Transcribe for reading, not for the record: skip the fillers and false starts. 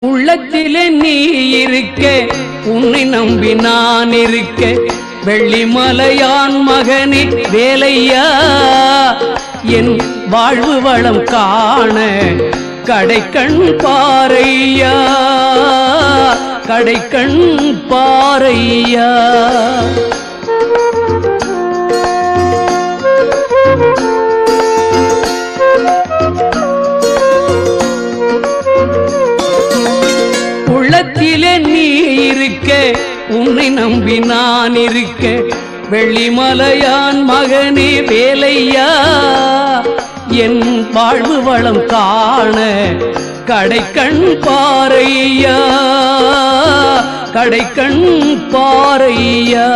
உள்ளத்திலே நீ இருக்க, உன்னை நம்பி நான் இருக்க, வெள்ளிமலையான் மகனே வேலையா, என் வாழ்வு வளம் காண கடைக்கண் பாரையா, கடைக்கண் பாரையா. உள்ளத்திலே நீ இருக்க, உன்னை நம்பி நான் இருக்க, வெள்ளிமலையான் மகனே வேலையா, என் வாழ்வு வளம் காண கடைக்கண் பாரையா, கடைக்கண் பாரையா.